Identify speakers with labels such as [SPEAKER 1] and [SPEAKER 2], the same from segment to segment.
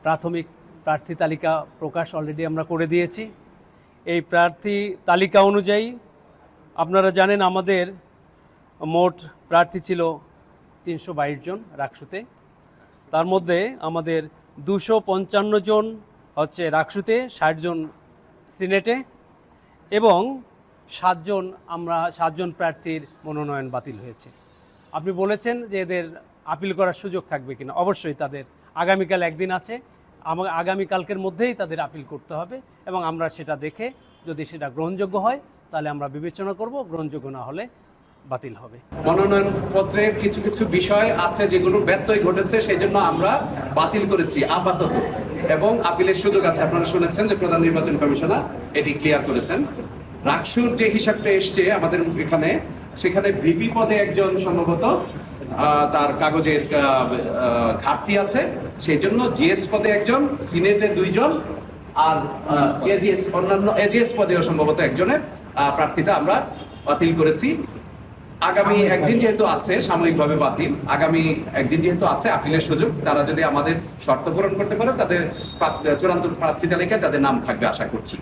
[SPEAKER 1] প্রাথমিক প্রার্থী তালিকা প্রকাশ অলরেডি আমরা করে দিয়েছি। এই প্রার্থী তালিকা অনুযায়ী আপনারা জানেন আমাদের মোট প্রার্থী ছিল 322 জন রাকসুতে। তার মধ্যে আমাদের 255 জন হচ্ছে রাকসুতে, 60 জন সিনেটে এবং 7 জন প্রার্থীর মনোনয়ন বাতিল হয়েছে। আপনি বলেছেন যে এদের আপিল করার সুযোগ থাকবে কিনা। অবশ্যই তাদের আগামীকাল একদিন আছে, আগামীকালকের মধ্যেই তাদের আপিল করতে হবে এবং আমরা সেটা দেখে যদি সেটা গ্রহণযোগ্য হয় তাহলে আমরা বিবেচনা করব, গ্রহণযোগ্য না হলে বাতিল হবে।
[SPEAKER 2] মনোনয়ন পত্রের কিছু কিছু বিষয় আছে যেগুলো ব্যত্যয় ঘটেছে, সেই জন্য আমরা বাতিল করেছি আপাতত, এবং আপিলের সুযোগ আছে। আপনারা শুনেছেন যে প্রধান নির্বাচন কমিশনার এটি ক্লিয়ার করেছেন। রাকসুর যে হিসাবটা এসছে আমাদের এখানে, সেখানে ভিপি পদে একজন সম্ভবত তার কাগজের ঘাটতি আছে, সেই জন্য জিএস পদে একজন, সিনেটে 2 জন, আর অন্যান্য এজিএস পদেও সম্ভবত একজনের প্রার্থীতা আমরা বাতিল করেছি। আগামী একদিন যেহেতু আছে, সাময়িকভাবে বাতিল, আগামী একদিন যেহেতু আছে আপিলের সুযোগ, তারা যদি আমাদের শর্ত পূরণ করতে পারে তাদের চূড়ান্ত প্রার্থী তালিকায় তাদের নাম থাকবে আশা করছি।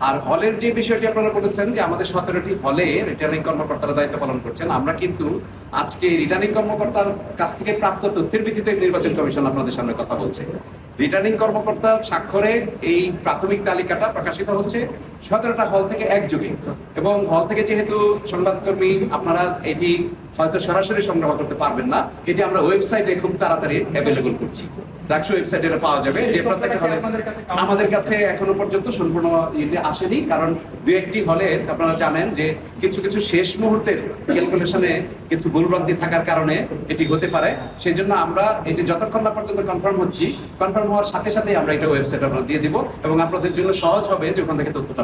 [SPEAKER 2] আর হলের যে বিষয়টি আপনারা বলেছেন যে আমাদের 17টি হলে রিটার্নিং কর্মকর্তারা দায়িত্ব পালন করছেন, আমরা কিন্তু আজকে রিটার্নিং কর্মকর্তার কাছ থেকে প্রাপ্ত তথ্যের ভিত্তিতে নির্বাচন কমিশন আপনাদের সামনে কথা বলছে। রিটার্নিং কর্মকর্তার স্বাক্ষরে এই প্রাথমিক তালিকাটা প্রকাশিত হচ্ছে 17টা হল থেকে একযোগে, এবং হল থেকে যেহেতু সংবাদকর্মী আপনারা এটি হয়তো সরাসরি সংগ্রহ করতে পারবেন না, এটি আমরা ওয়েবসাইটে খুব তাড়াতাড়ি অ্যাভেলেবল করছি। ডাকসু ওয়েবসাইটে পাওয়া যাবে। যে প্রত্যেকটা হলে আমাদের কাছে এখনো পর্যন্ত সম্পূর্ণ ইতে আসেনি, কারণ 2-1টি হলে আপনারা জানেন যে কিছু কিছু শেষ মুহূর্তের ক্যালকুলেশনে কিছু ভুলভ্রান্তি থাকার কারণে এটি হতে পারে। সেই জন্য আমরা এটি যতক্ষণ না পর্যন্ত কনফার্ম হওয়ার সাথে সাথে আমরা এটা ওয়েবসাইটে আমরা দিয়ে দিব, এবং আপনাদের জন্য সহজ হবে যে ওখান থেকে তথ্যটা